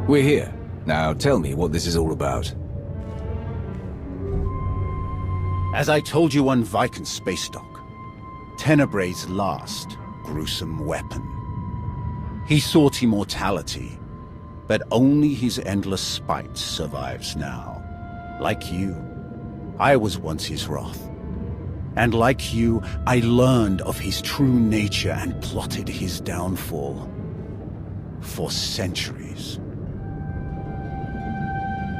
We're here. Now tell me what this is all about. As I told you on Viking's space dock, Tenebray's last gruesome weapon. He sought immortality, but only his endless spite survives now. Like you, I was once his wrath. And like you, I learned of his true nature and plotted his downfall. For centuries.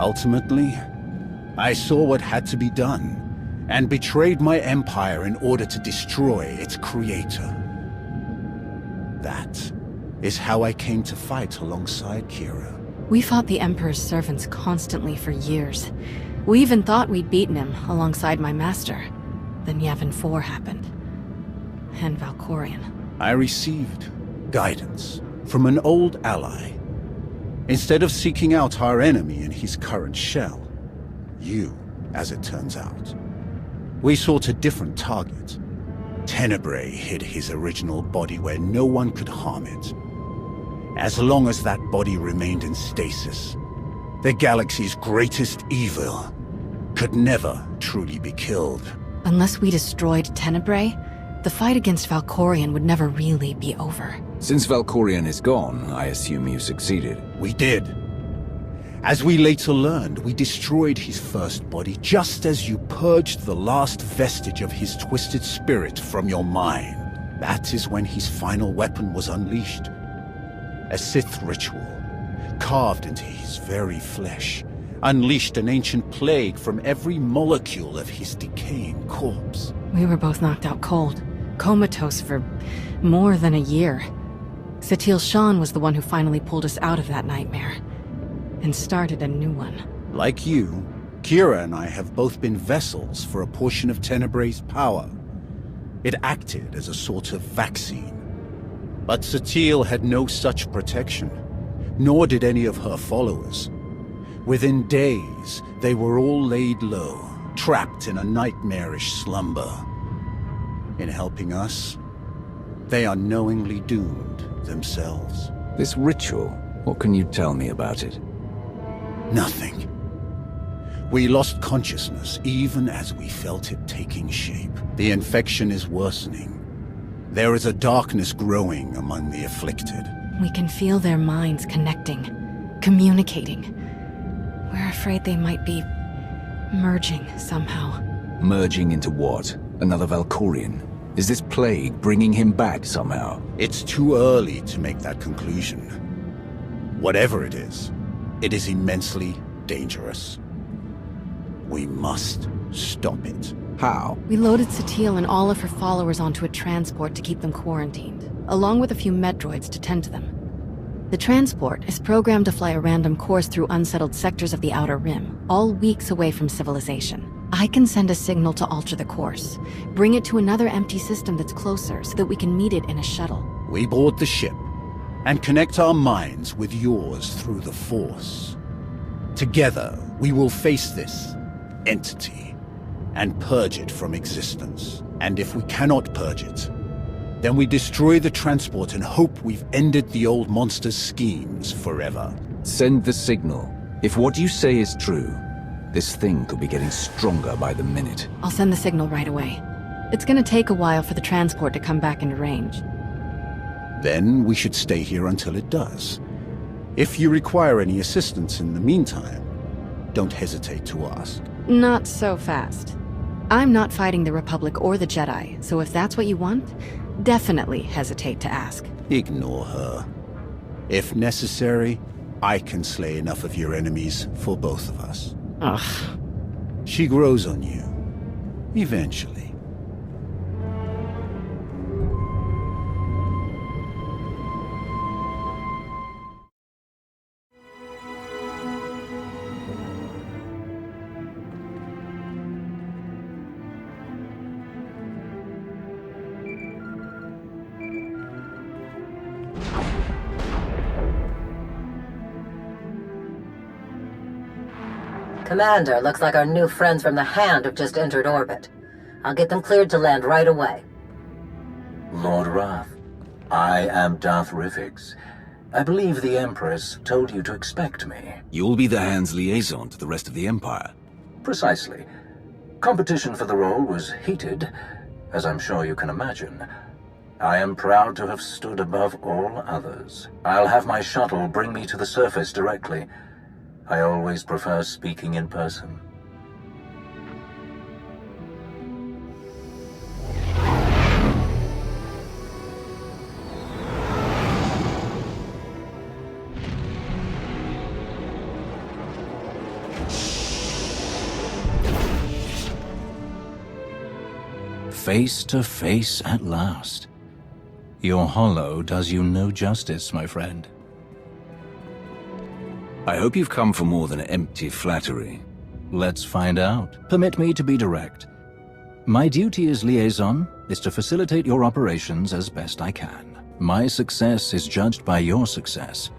Ultimately, I saw what had to be done, and betrayed my empire in order to destroy its creator. That is how I came to fight alongside Kira. We fought the Emperor's servants constantly for years. We even thought we'd beaten him alongside my master. Then Yavin 4 happened. And Valkorion. I received guidance from an old ally. Instead of seeking out our enemy in his current shell, you, as it turns out, we sought a different target. Tenebray hid his original body where no one could harm it. As long as that body remained in stasis, the galaxy's greatest evil could never truly be killed. Unless we destroyed Tenebray, the fight against Valkorion would never really be over. Since Valkorion is gone, I assume you succeeded. We did. As we later learned, we destroyed his first body just as you purged the last vestige of his twisted spirit from your mind. That is when his final weapon was unleashed. A Sith ritual, carved into his very flesh, unleashed an ancient plague from every molecule of his decaying corpse. We were both knocked out cold, comatose for more than a year. Satele Shan was the one who finally pulled us out of that nightmare, and started a new one. Like you, Kira and I have both been vessels for a portion of Tenebray's power. It acted as a sort of vaccine. But Satele had no such protection, nor did any of her followers. Within days, they were all laid low, trapped in a nightmarish slumber. In helping us, they are knowingly doomed themselves. This ritual, what can you tell me about it? Nothing. We lost consciousness even as we felt it taking shape. The infection is worsening. There is a darkness growing among the afflicted. We can feel their minds connecting, communicating. We're afraid they might be merging somehow. Merging into what? Another Valkorion? Is this plague bringing him back somehow? It's too early to make that conclusion. Whatever it is immensely dangerous. We must stop it. How? We loaded Satele and all of her followers onto a transport to keep them quarantined, along with a few Medroids to tend to them. The transport is programmed to fly a random course through unsettled sectors of the Outer Rim, all weeks away from civilization. I can send a signal to alter the course, bring it to another empty system that's closer so that we can meet it in a shuttle. We board the ship and connect our minds with yours through the Force. Together, we will face this entity and purge it from existence. And if we cannot purge it, then we destroy the transport and hope we've ended the old monster's schemes forever. Send the signal. If what you say is true, this thing could be getting stronger by the minute. I'll send the signal right away. It's gonna take a while for the transport to come back into range. Then we should stay here until it does. If you require any assistance in the meantime, don't hesitate to ask. Not so fast. I'm not fighting the Republic or the Jedi, so if that's what you want, definitely hesitate to ask. Ignore her. If necessary, I can slay enough of your enemies for both of us. Ugh. She grows on you. Eventually. Commander, looks like our new friends from the Hand have just entered orbit. I'll get them cleared to land right away. Lord Wrath, I am Darth Rivix. I believe the Empress told you to expect me. You'll be the Hand's liaison to the rest of the Empire. Precisely. Competition for the role was heated, as I'm sure you can imagine. I am proud to have stood above all others. I'll have my shuttle bring me to the surface directly. I always prefer speaking in person. Face to face at last. Your hollow does you no justice, my friend. I hope you've come for more than empty flattery. Let's find out. Permit me to be direct. My duty as liaison is to facilitate your operations as best I can. My success is judged by your success.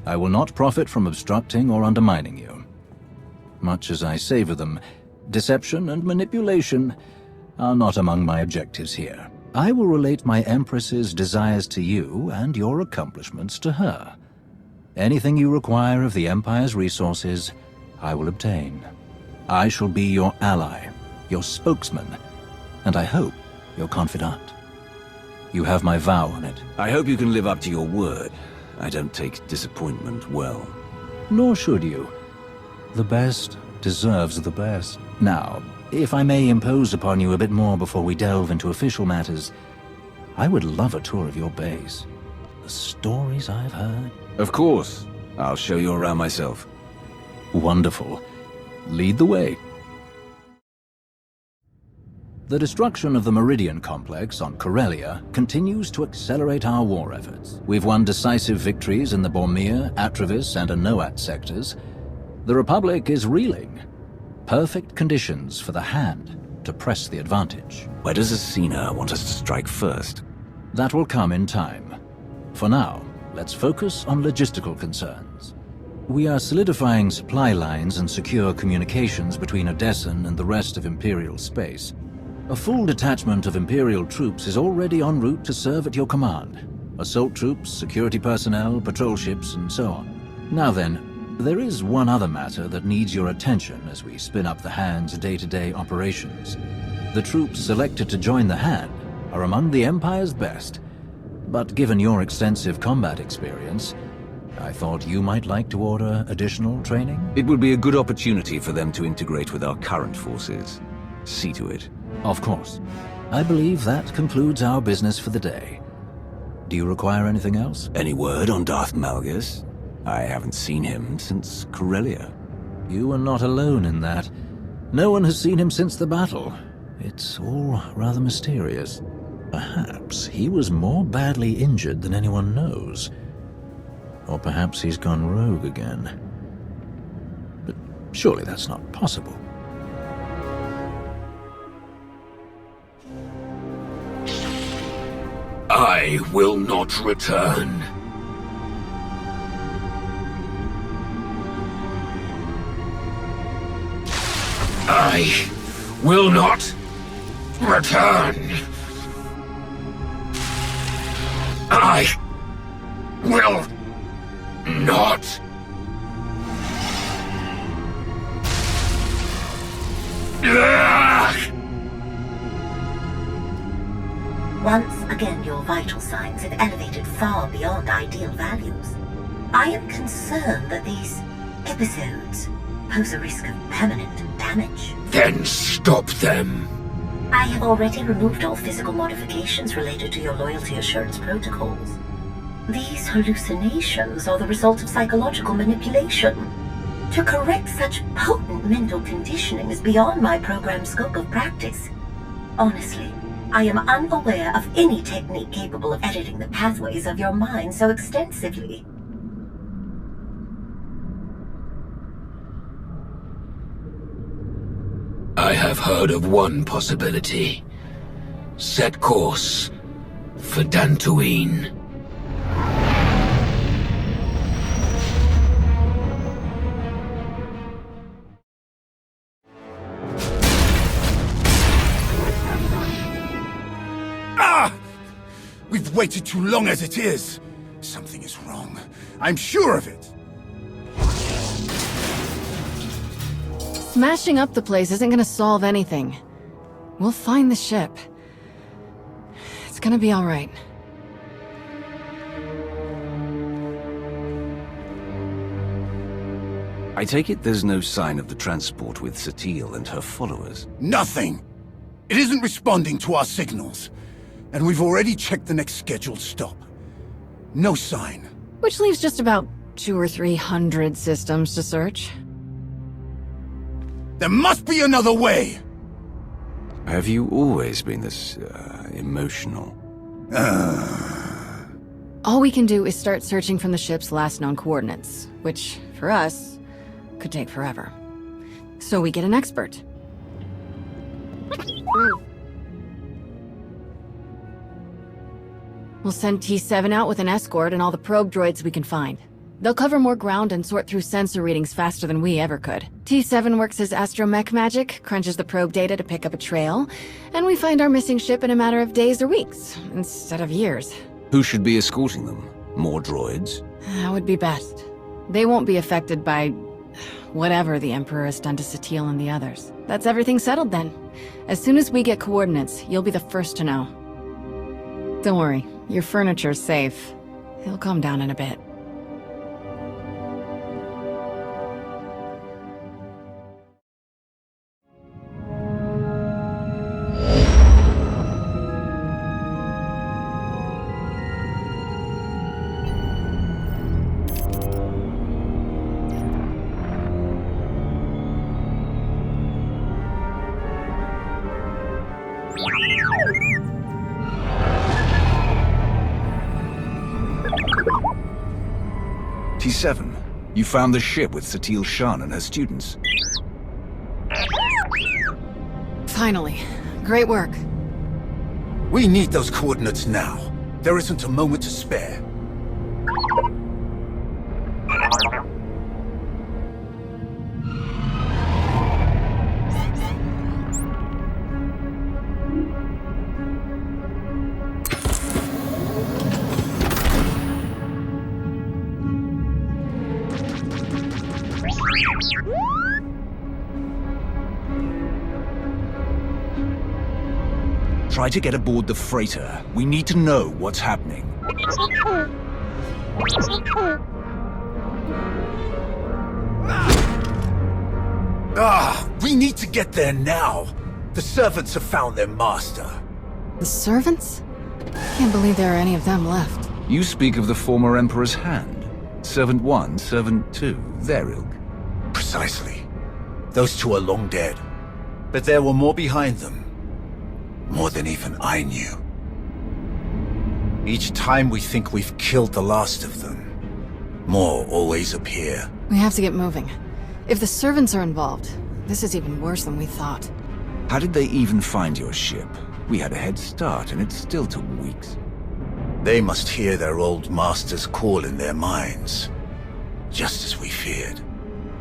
I will not profit from obstructing or undermining you. Much as I savor them, deception and manipulation are not among my objectives here. I will relate my Empress's desires to you and your accomplishments to her. Anything you require of the Empire's resources, I will obtain. I shall be your ally, your spokesman, and I hope your confidant. You have my vow on it. I hope you can live up to your word. I don't take disappointment well. Nor should you. The best deserves the best. Now, if I may impose upon you a bit more before we delve into official matters, I would love a tour of your base. The stories I've heard. Of course. I'll show you around myself. Wonderful. Lead the way. The destruction of the Meridian Complex on Corellia continues to accelerate our war efforts. We've won decisive victories in the Bormir, Atravis, and Anoat sectors. The Republic is reeling. Perfect conditions for the Hand to press the advantage. Where does Asina want us to strike first? That will come in time. For now, let's focus on logistical concerns. We are solidifying supply lines and secure communications between Odessen and the rest of Imperial space. A full detachment of Imperial troops is already en route to serve at your command. Assault troops, security personnel, patrol ships, and so on. Now then, there is one other matter that needs your attention as we spin up the Hand's day-to-day operations. The troops selected to join the Hand are among the Empire's best, but given your extensive combat experience, I thought you might like to order additional training? It would be a good opportunity for them to integrate with our current forces. See to it. Of course. I believe that concludes our business for the day. Do you require anything else? Any word on Darth Malgus? I haven't seen him since Corellia. You are not alone in that. No one has seen him since the battle. It's all rather mysterious. Perhaps he was more badly injured than anyone knows. Or perhaps he's gone rogue again. But surely that's not possible. I will not return. I will not return. I will not. Once again, your vital signs have elevated far beyond ideal values. I am concerned that these episodes pose a risk of permanent damage. Then stop them. I have already removed all physical modifications related to your loyalty assurance protocols. These hallucinations are the result of psychological manipulation. To correct such potent mental conditioning is beyond my program's scope of practice. Honestly, I am unaware of any technique capable of editing the pathways of your mind so extensively. I have heard of one possibility. Set course for Dantooine. We've waited too long as it is. Something is wrong. I'm sure of it! Smashing up the place isn't gonna solve anything. We'll find the ship. It's gonna be all right. I take it there's no sign of the transport with Satele and her followers? Nothing! It isn't responding to our signals. And we've already checked the next scheduled stop. No sign. Which leaves just about 200 or 300 systems to search. There must be another way! Have you always been this, emotional? All we can do is start searching from the ship's last known coordinates, which, for us, could take forever. So we get an expert. We'll send T7 out with an escort and all the probe droids we can find. They'll cover more ground and sort through sensor readings faster than we ever could. T7 works his astromech magic, crunches the probe data to pick up a trail, and we find our missing ship in a matter of days or weeks, instead of years. Who should be escorting them? More droids? That would be best. They won't be affected by whatever the Emperor has done to Satele and the others. That's everything settled then. As soon as we get coordinates, you'll be the first to know. Don't worry, your furniture's safe. He'll calm down in a bit. T7, you found the ship with Satele Shan and her students. Finally. Great work. We need those coordinates now. There isn't a moment to spare. Try to get aboard the freighter. We need to know what's happening. We need to get there now. The servants have found their master. The servants? Can't believe there are any of them left. You speak of the former Emperor's hand. Servant 1, Servant 2, their ilk. Precisely. Those two are long dead. But there were more behind them. More than even I knew. Each time we think we've killed the last of them, more always appear. We have to get moving. If the servants are involved, this is even worse than we thought. How did they even find your ship? We had a head start, and it still took weeks. They must hear their old master's call in their minds. Just as we feared.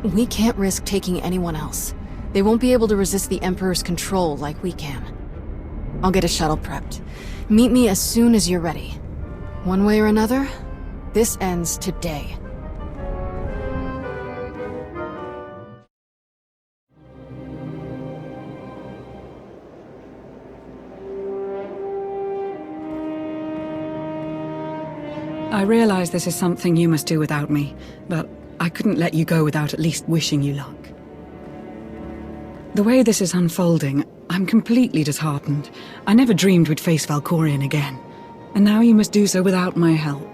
We can't risk taking anyone else. They won't be able to resist the Emperor's control like we can. I'll get a shuttle prepped. Meet me as soon as you're ready. One way or another, this ends today. I realize this is something you must do without me, but I couldn't let you go without at least wishing you luck. The way this is unfolding, I'm completely disheartened. I never dreamed we'd face Valkorion again, and now you must do so without my help.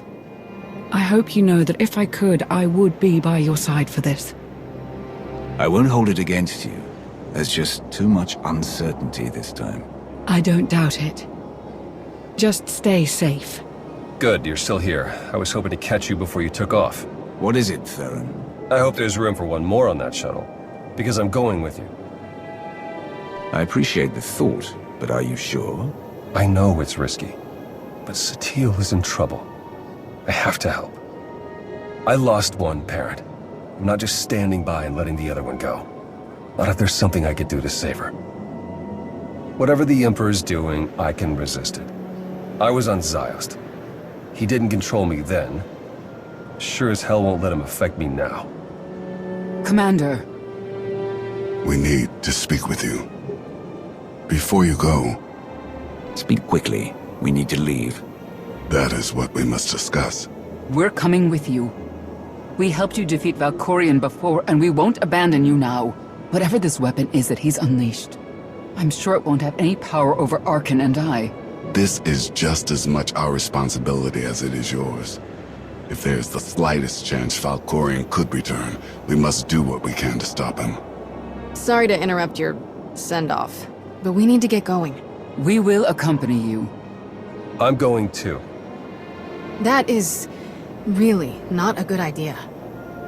I hope you know that if I could, I would be by your side for this. I won't hold it against you. There's just too much uncertainty this time. I don't doubt it. Just stay safe. Good, you're still here. I was hoping to catch you before you took off. What is it, Theron? I hope there's room for one more on that shuttle, because I'm going with you. I appreciate the thought, but are you sure? I know it's risky, but Satele is in trouble. I have to help. I lost one parent. I'm not just standing by and letting the other one go. Not if there's something I could do to save her. Whatever the Emperor's doing, I can resist it. I was on Ziost. He didn't control me then. Sure as hell won't let him affect me now. Commander. We need to speak with you. Before you go, Speak quickly. We need to leave. that is what we must discuss. We're coming with you. We helped you defeat Valkorion before, and we won't abandon you now. Whatever this weapon is that he's unleashed, I'm sure it won't have any power over Arkan and I. This is just as much our responsibility as it is yours. If there is the slightest chance Valkorion could return, we must do what we can to stop him. Sorry to interrupt your send-off, but we need to get going. We will accompany you. I'm going too. That is really not a good idea.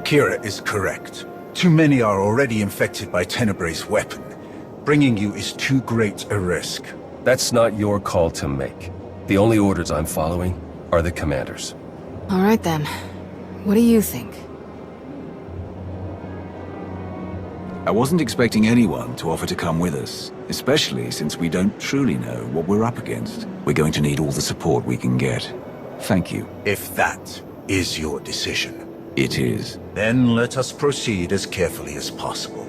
Kira is correct. Too many are already infected by Tenebrae's weapon. Bringing you is too great a risk. That's not your call to make. The only orders I'm following are the commander's. All right then. What do you think? I wasn't expecting anyone to offer to come with us, especially since we don't truly know what we're up against. We're going to need all the support we can get. Thank you. If that is your decision, It is. then let us proceed as carefully as possible.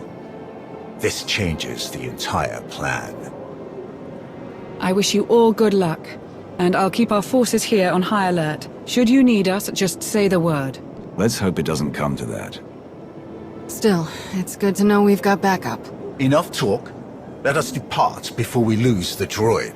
This changes the entire plan. I wish you all good luck, and I'll keep our forces here on high alert. Should you need us, just say the word. Let's hope it doesn't come to that. Still, it's good to know we've got backup. Enough talk. Let us depart before we lose the droid.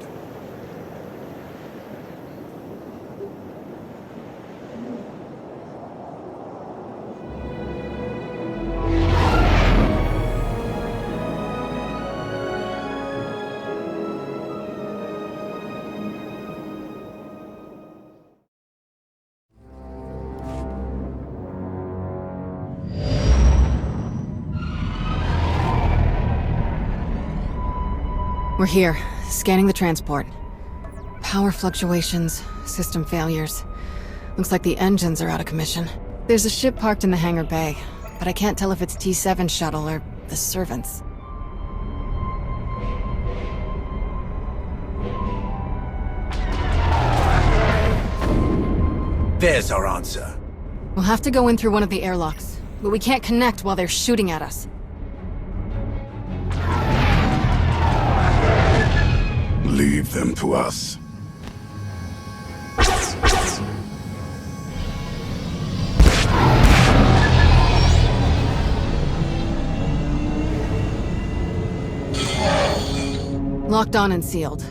We're here, scanning the transport. Power fluctuations, system failures. Looks like the engines are out of commission. There's a ship parked in the hangar bay, but I can't tell if it's T7 shuttle or the servants. There's our answer. We'll have to go in through one of the airlocks, but we can't connect while they're shooting at us. Leave them to us. Locked on and sealed.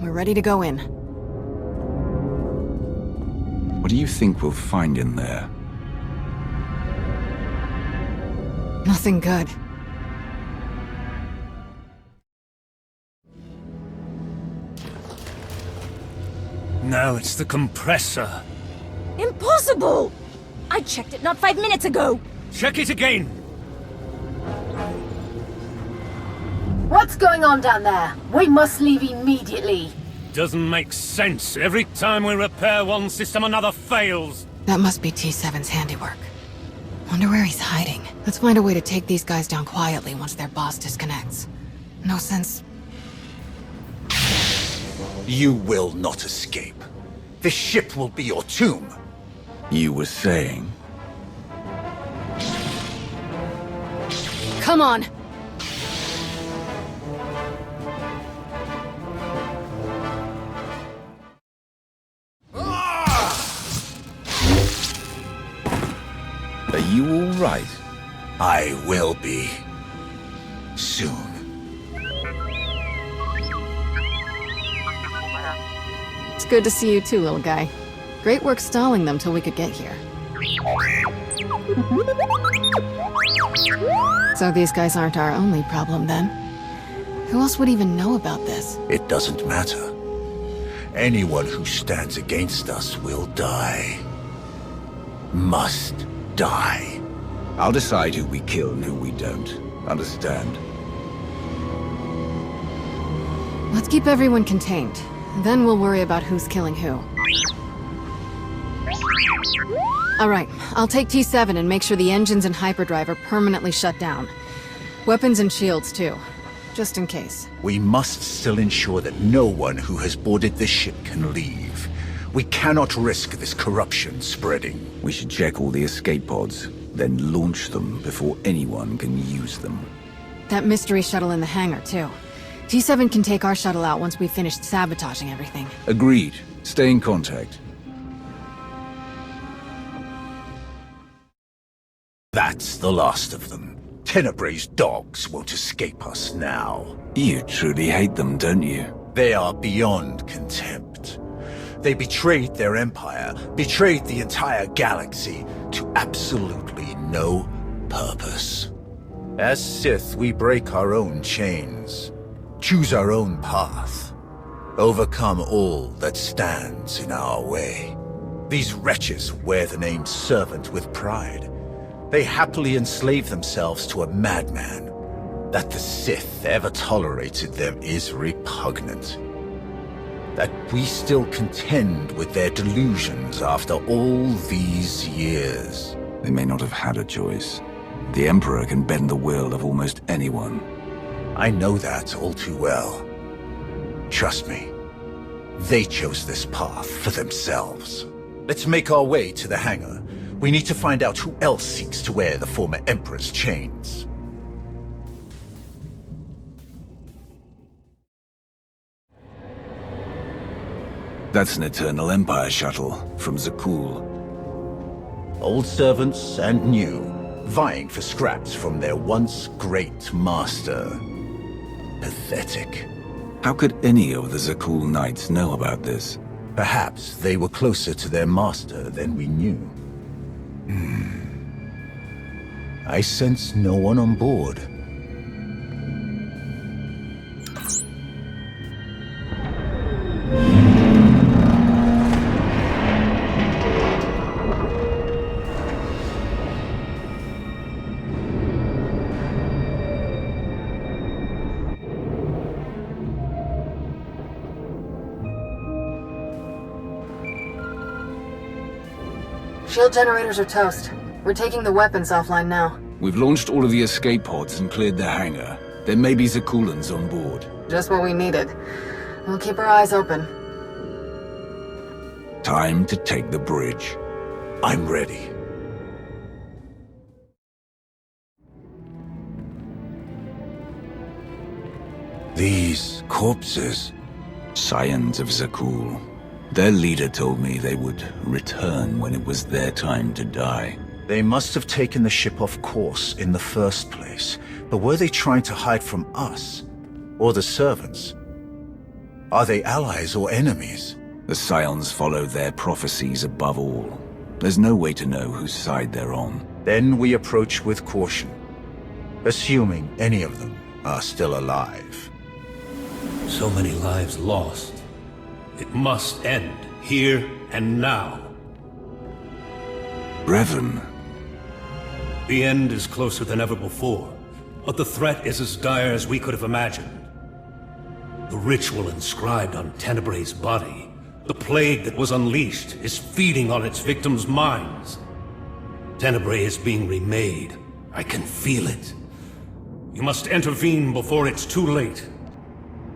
We're ready to go in. What do you think we'll find in there? Nothing good. No, it's the compressor. Impossible! I checked it not 5 minutes ago! Check it again! What's going on down there? We must leave immediately. Doesn't make sense. Every time we repair one system, another fails. That must be T7's handiwork. Wonder where he's hiding. Let's find a way to take these guys down quietly once their boss disconnects. No sense. You will not escape. This ship will be your tomb. You were saying? Come on! Are you all right? I will be. Soon. It's good to see you too, little guy. Great work stalling them till we could get here. So these guys aren't our only problem then. Who else would even know about this? It doesn't matter. Anyone who stands against us will die. Must die. I'll decide who we kill and who we don't. Understand? Let's keep everyone contained. Then we'll worry about who's killing who. Alright, I'll take T7 and make sure the engines and hyperdrive are permanently shut down. Weapons and shields too, just in case. We must still ensure that no one who has boarded this ship can leave. We cannot risk this corruption spreading. We should check all the escape pods, then launch them before anyone can use them. That mystery shuttle in the hangar, too. T7 can take our shuttle out once we've finished sabotaging everything. Agreed. Stay in contact. That's the last of them. Tenebrae's dogs won't escape us now. You truly hate them, don't you? They are beyond contempt. They betrayed their empire, betrayed the entire galaxy, to absolutely no purpose. As Sith, we break our own chains, choose our own path, overcome all that stands in our way. These wretches wear the name Servant with pride. They happily enslave themselves to a madman. That the Sith ever tolerated them is repugnant. That we still contend with their delusions after all these years. They may not have had a choice. The Emperor can bend the will of almost anyone. I know that all too well. Trust me, they chose this path for themselves. Let's make our way to the hangar. We need to find out who else seeks to wear the former Emperor's chains. That's an Eternal Empire shuttle from Zakul. Old servants and new, vying for scraps from their once great master. Pathetic. How could any of the Zakul Knights know about this? Perhaps they were closer to their master than we knew. I sense no one on board. Shield generators are toast. We're taking the weapons offline now. We've launched all of the escape pods and cleared the hangar. There may be Zakulans on board. Just what we needed. We'll keep our eyes open. Time to take the bridge. I'm ready. These corpses. Scions of Zakul. Their leader told me they would return when it was their time to die. They must have taken the ship off course in the first place. But were they trying to hide from us? Or the servants? Are they allies or enemies? The Scions follow their prophecies above all. There's no way to know whose side they're on. Then we approach with caution, assuming any of them are still alive. So many lives lost. It must end, here and now. Revan. The end is closer than ever before, but the threat is as dire as we could have imagined. The ritual inscribed on Tenebrae's body, the plague that was unleashed, is feeding on its victims' minds. Tenebrae is being remade. I can feel it. You must intervene before it's too late.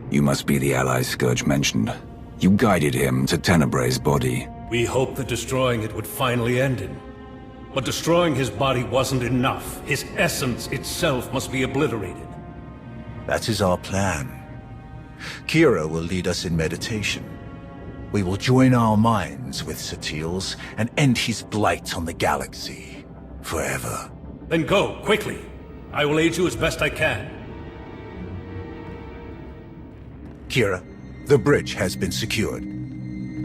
You must be the ally Scourge mentioned. You guided him to Tenebrae's body. We hoped that destroying it would finally end him. But destroying his body wasn't enough. His essence itself must be obliterated. That is our plan. Kira will lead us in meditation. We will join our minds with Satele's and end his blight on the galaxy. Forever. Then go, quickly. I will aid you as best I can. Kira, the bridge has been secured.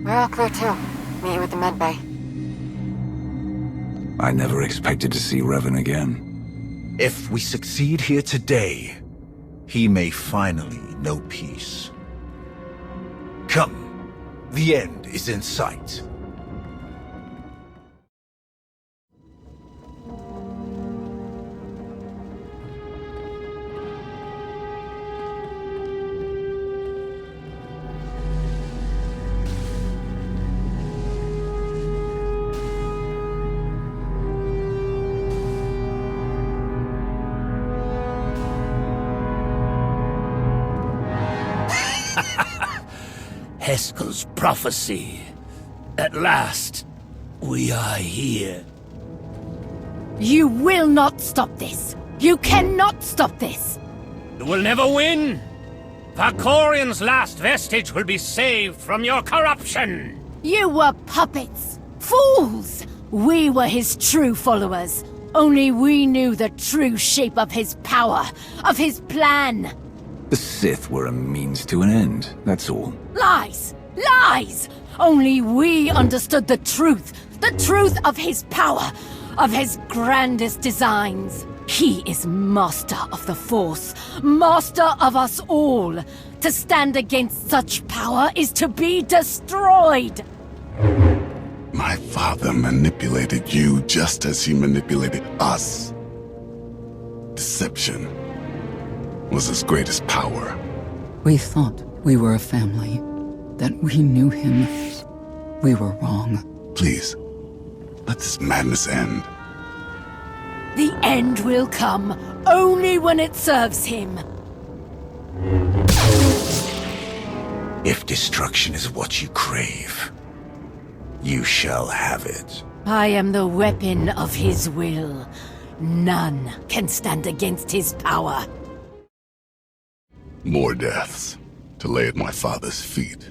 We're all clear too. Meet you at the med bay. I never expected to see Revan again. If we succeed here today, he may finally know peace. Come, the end is in sight. Heskel's prophecy. At last, we are here. You will not stop this! You cannot stop this! You will never win! Valkorian's last vestige will be saved from your corruption! You were puppets! Fools! We were his true followers. Only we knew the true shape of his power, of his plan. The Sith were a means to an end, that's all. Lies! Lies! Only we understood the truth of his power, of his grandest designs. He is master of the Force, master of us all. To stand against such power is to be destroyed. My father manipulated you just as he manipulated us. Deception was his greatest power. We thought we were a family, that we knew him. We were wrong. Please, let this madness end. The end will come only when it serves him. If destruction is what you crave, you shall have it. I am the weapon of his will. None can stand against his power. More deaths to lay at my father's feet.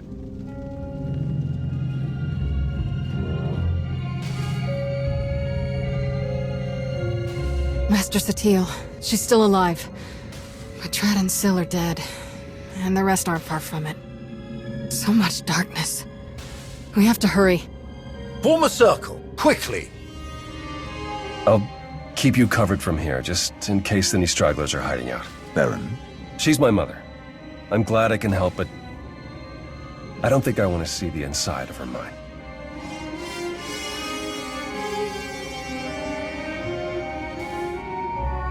Master Satele, she's still alive. But Trad and Syl are dead, and the rest aren't far from it. So much darkness. We have to hurry. Form a circle, quickly. I'll keep you covered from here, just in case any stragglers are hiding out. Baron? She's my mother. I'm glad I can help, but I don't think I want to see the inside of her mind.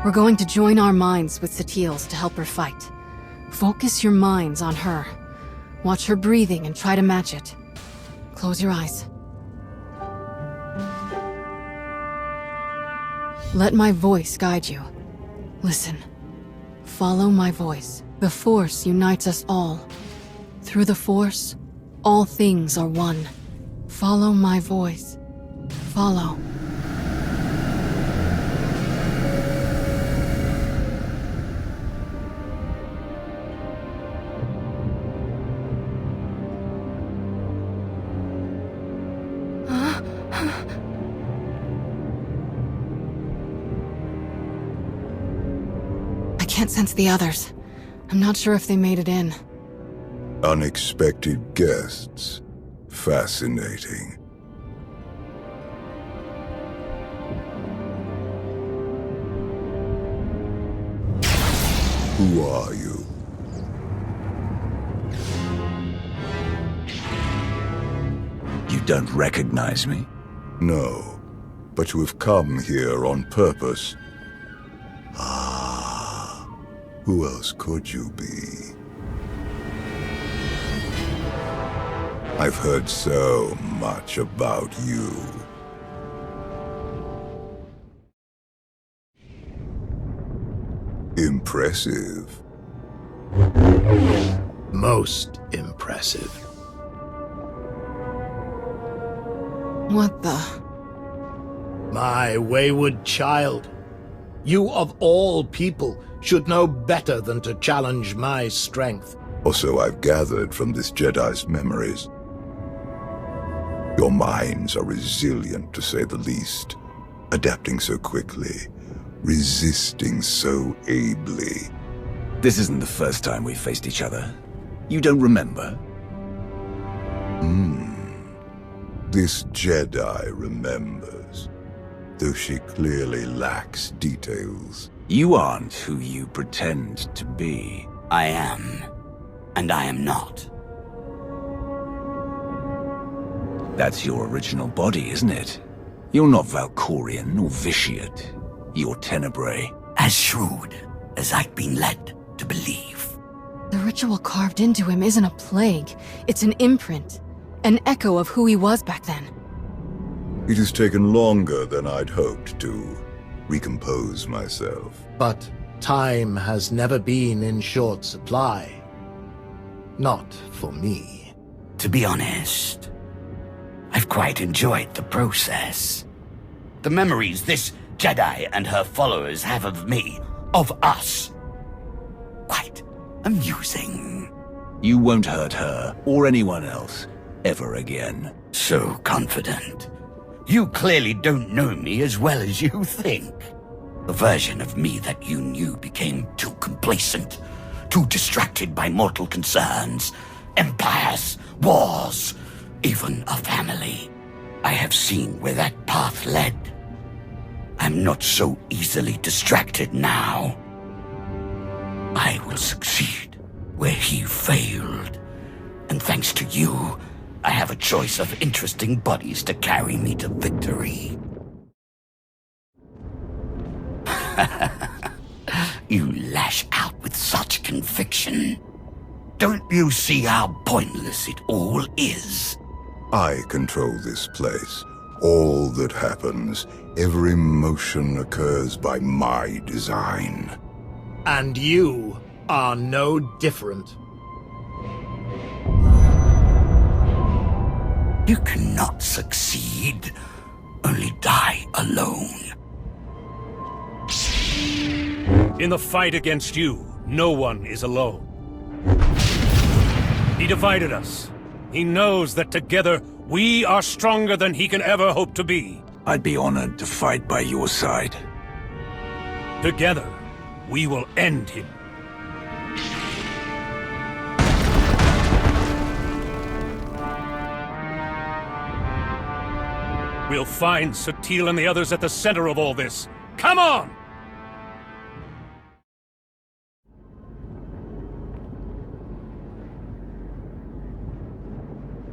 We're going to join our minds with Satele's to help her fight. Focus your minds on her. Watch her breathing and try to match it. Close your eyes. Let my voice guide you. Listen. Follow my voice. The Force unites us all. Through the Force, all things are one. Follow my voice. Follow. I can't sense the others. I'm not sure if they made it in. Unexpected guests. Fascinating. Who are you? You don't recognize me? No, but you have come here on purpose. Who else could you be? I've heard so much about you. Impressive. Most impressive. What the? My wayward child. You of all people should know better than to challenge my strength. Also, I've gathered from this Jedi's memories. Your minds are resilient, to say the least. Adapting so quickly. Resisting so ably. This isn't the first time we've faced each other. You don't remember? This Jedi remembers, though she clearly lacks details. You aren't who you pretend to be. I am, and I am not. That's your original body, isn't it? You're not Valkorian or Vitiate. You're Tenebrae. As shrewd as I've been led to believe. The ritual carved into him isn't a plague. It's an imprint. An echo of who he was back then. It has taken longer than I'd hoped to recompose myself. But time has never been in short supply. Not for me. To be honest, I've quite enjoyed the process. The memories this Jedi and her followers have of me, of us. Quite amusing. You won't hurt her, or anyone else, ever again. So confident. You clearly don't know me as well as you think. The version of me that you knew became too complacent, too distracted by mortal concerns, empires, wars, even a family. I have seen where that path led. I'm not so easily distracted now. I will succeed where he failed. And thanks to you, I have a choice of interesting buddies to carry me to victory. You lash out with such conviction. Don't you see how pointless it all is? I control this place. All that happens, every motion occurs by my design. And you are no different. You cannot succeed, only die alone. In the fight against you, no one is alone. He divided us. He knows that together, we are stronger than he can ever hope to be. I'd be honored to fight by your side. Together, we will end him. We'll find Satele and the others at the center of all this. Come on!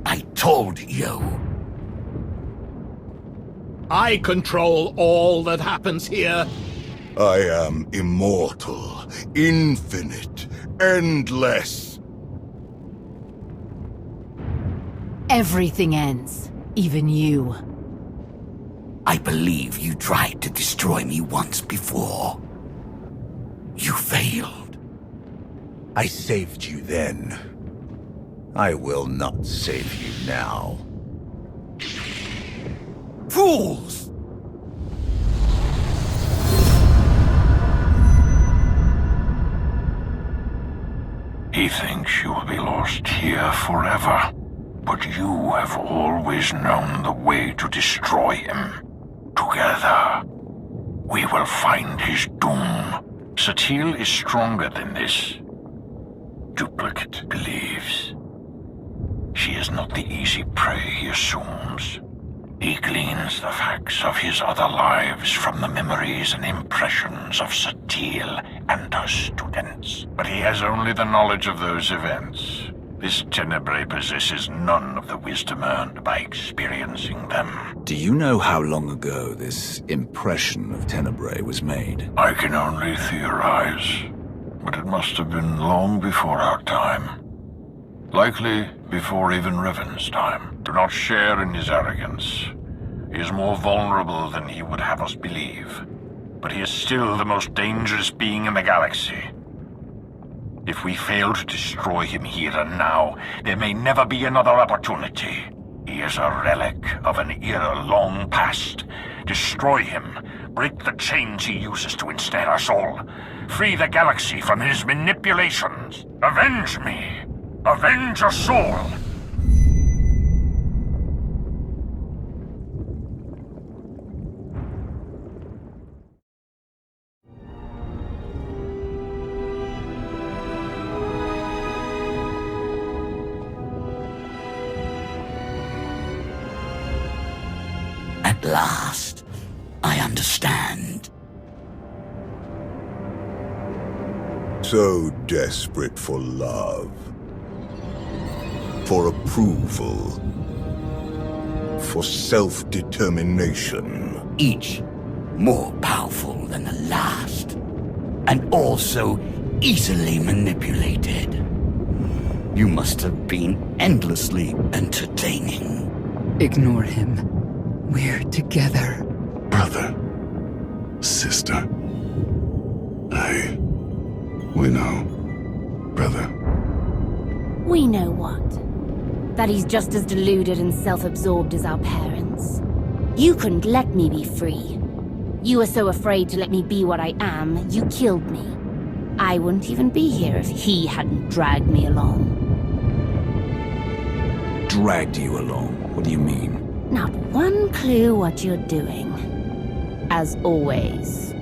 I told you. I control all that happens here. I am immortal, infinite, endless. Everything ends, even you. I believe you tried to destroy me once before. You failed. I saved you then. I will not save you now. Fools! He thinks you will be lost here forever, but you have always known the way to destroy him. Together, we will find his doom. Satele is stronger than this. Duplicate believes. She is not the easy prey he assumes. He gleans the facts of his other lives from the memories and impressions of Satele and her students. But he has only the knowledge of those events. This Tenebrae possesses none of the wisdom earned by experiencing them. Do you know how long ago this impression of Tenebrae was made? I can only theorize, but it must have been long before our time. Likely before even Revan's time. Do not share in his arrogance. He is more vulnerable than he would have us believe. But he is still the most dangerous being in the galaxy. If we fail to destroy him here and now, there may never be another opportunity. He is a relic of an era long past. Destroy him. Break the chains he uses to ensnare us all. Free the galaxy from his manipulations. Avenge me. Avenge us all! At last, I understand. So desperate for love. For approval. For self-determination. Each more powerful than the last. And also easily manipulated. You must have been endlessly entertaining. Ignore him. We're together. Brother. Sister. We know. Brother. We know what? That he's just as deluded and self-absorbed as our parents. You couldn't let me be free. You were so afraid to let me be what I am, you killed me. I wouldn't even be here if he hadn't dragged me along. Dragged you along? What do you mean? Not one clue what you're doing. As always.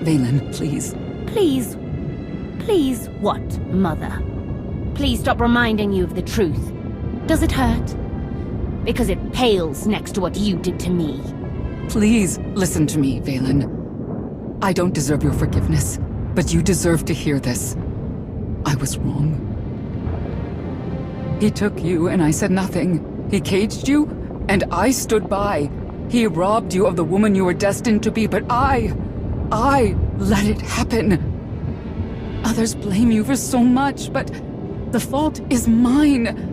Vaylin, please. Please? Please what, Mother? Please stop reminding you of the truth. Does it hurt? Because it pales next to what you did to me. Please listen to me, Vaylin. I don't deserve your forgiveness, but you deserve to hear this. I was wrong. He took you and I said nothing. He caged you and I stood by. He robbed you of the woman you were destined to be, but I let it happen. Others blame you for so much, but the fault is mine.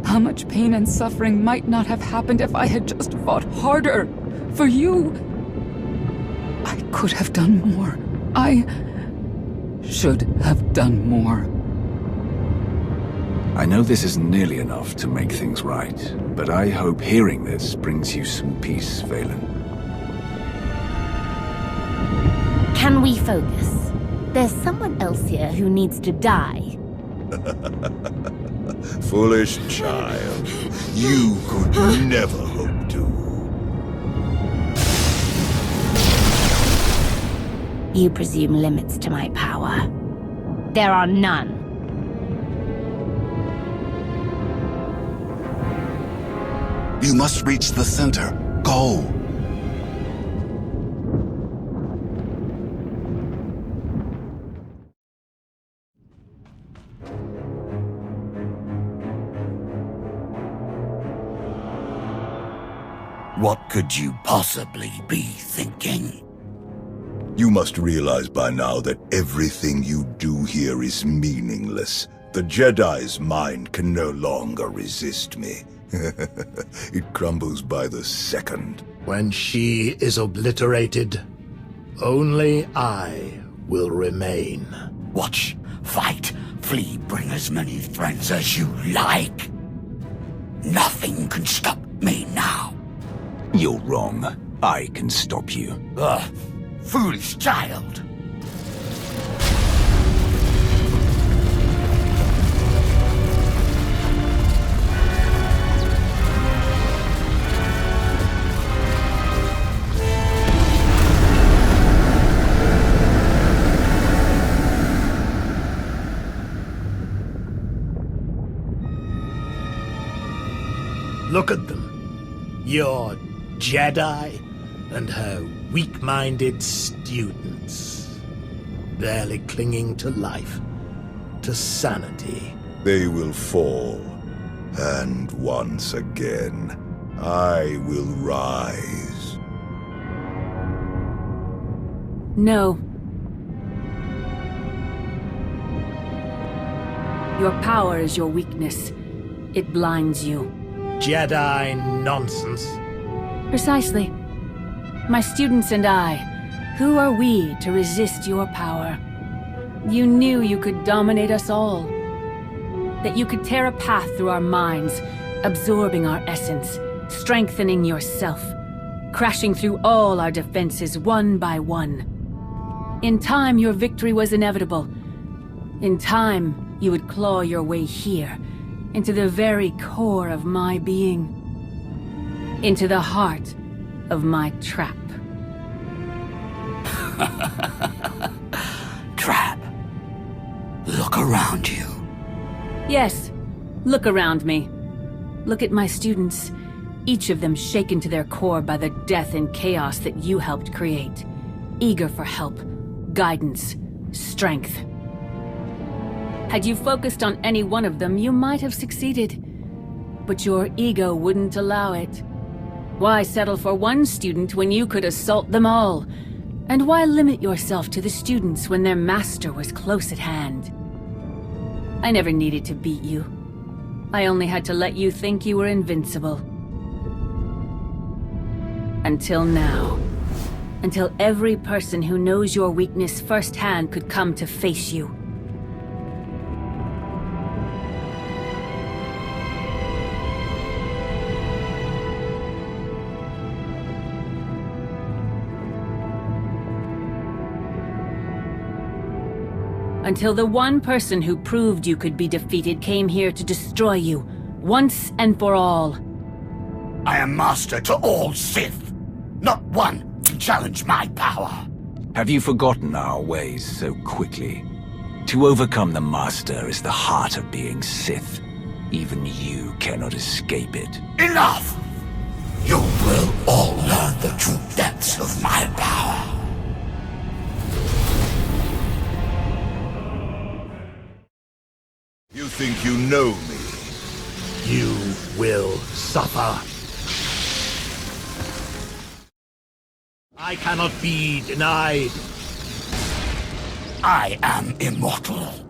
How much pain and suffering might not have happened if I had just fought harder for you. I could have done more. I should have done more. I know this isn't nearly enough to make things right, but I hope hearing this brings you some peace, Vaylin. Can we focus? There's someone else here who needs to die. Foolish child. You could never hope to. You presume limits to my power. There are none. You must reach the center. Go! What could you possibly be thinking? You must realize by now that everything you do here is meaningless. The Jedi's mind can no longer resist me. It crumbles by the second. When she is obliterated, only I will remain. Watch, fight, flee, bring as many friends as you like. Nothing can stop me now. You're wrong. I can stop you. Foolish child. Look at them. Your Jedi and her weak-minded students. Barely clinging to life, to sanity. They will fall. And once again, I will rise. No. Your power is your weakness. It blinds you. Jedi nonsense. Precisely. My students and I, who are we to resist your power? You knew you could dominate us all. That you could tear a path through our minds, absorbing our essence, strengthening yourself, crashing through all our defenses one by one. In time, your victory was inevitable. In time, you would claw your way here, into the very core of my being. Into the heart of my trap. Trap. Look around you. Yes, look around me. Look at my students, each of them shaken to their core by the death and chaos that you helped create. Eager for help, guidance, strength. Had you focused on any one of them, you might have succeeded. But your ego wouldn't allow it. Why settle for one student when you could assault them all? And why limit yourself to the students when their master was close at hand? I never needed to beat you. I only had to let you think you were invincible. Until now. Until every person who knows your weakness firsthand could come to face you. Until the one person who proved you could be defeated came here to destroy you, once and for all. I am master to all Sith. Not one can challenge my power. Have you forgotten our ways so quickly? To overcome the Master is the heart of being Sith. Even you cannot escape it. Enough! You will all learn the true depths of my power. You think you know me? You will suffer. I cannot be denied. I am immortal.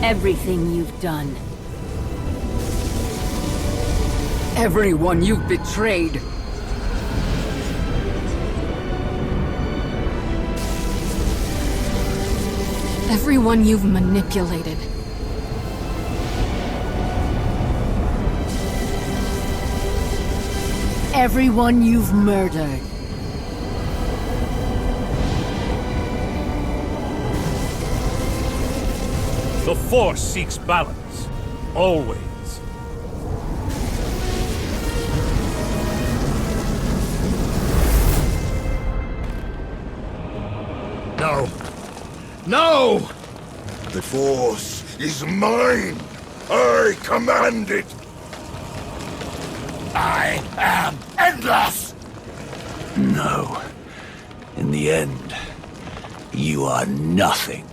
Everything you've done. Everyone you've betrayed. Everyone you've manipulated. Everyone you've murdered. The Force seeks balance. Always. No. No! The Force is mine! I command it! I am endless! No. In the end, you are nothing.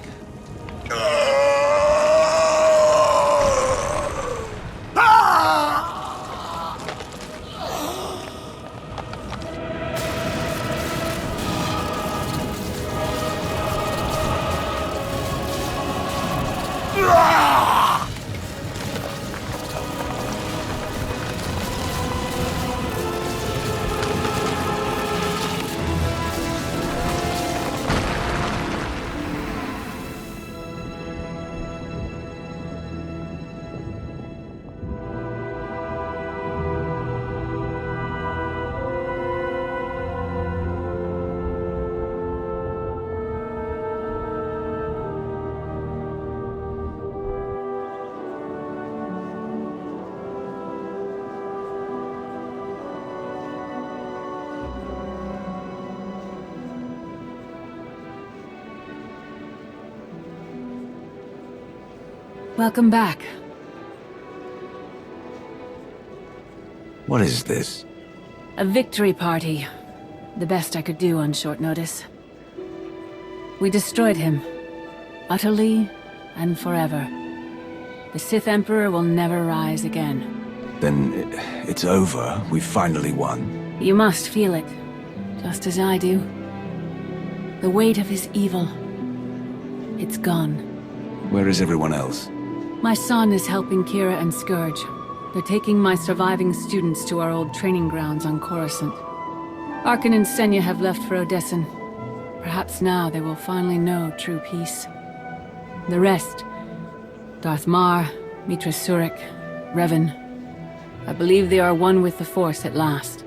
Welcome back. What is this? A victory party. The best I could do on short notice. We destroyed him. Utterly and forever. The Sith Emperor will never rise again. Then it's over. We've finally won. You must feel it. Just as I do. The weight of his evil. It's gone. Where is everyone else? My son is helping Kira and Scourge. They're taking my surviving students to our old training grounds on Coruscant. Arkan and Senya have left for Odessen. Perhaps now they will finally know true peace. The rest, Darth Mar, Mitra Surik, Revan, I believe they are one with the Force at last.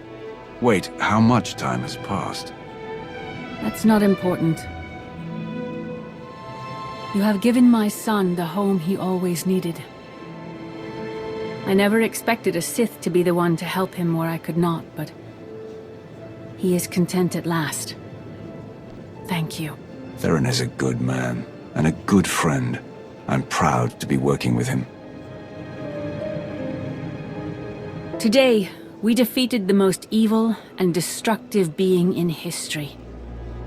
Wait, how much time has passed? That's not important. You have given my son the home he always needed. I never expected a Sith to be the one to help him where I could not, but he is content at last. Thank you. Theron is a good man. and a good friend. I'm proud to be working with him. Today, we defeated the most evil and destructive being in history.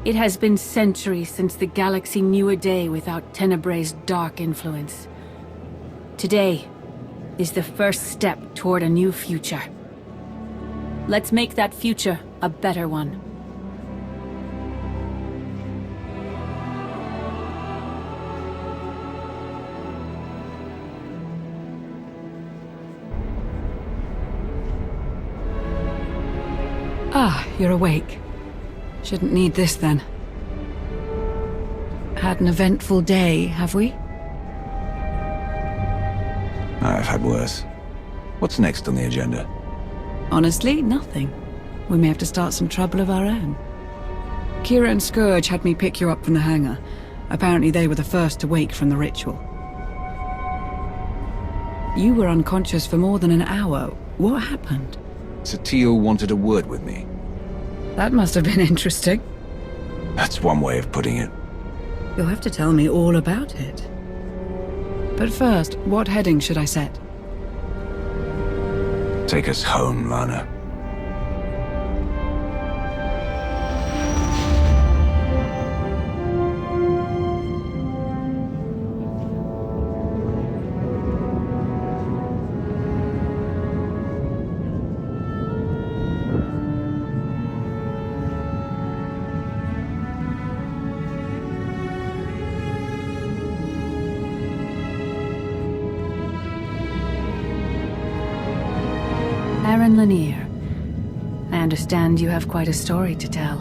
It has been centuries since the galaxy knew a day without Tenebrae's dark influence. Today is the first step toward a new future. Let's make that future a better one. Ah, you're awake. Shouldn't need this then. Had an eventful day, have we? I've had worse. What's next on the agenda? Honestly, nothing. We may have to start some trouble of our own. Kira and Scourge had me pick you up from the hangar. Apparently they were the first to wake from the ritual. You were unconscious for more than an hour. What happened? Satele wanted a word with me. That must have been interesting. That's one way of putting it. You'll have to tell me all about it. But first, what heading should I set? Take us home, Lana. Lanier. I understand you have quite a story to tell.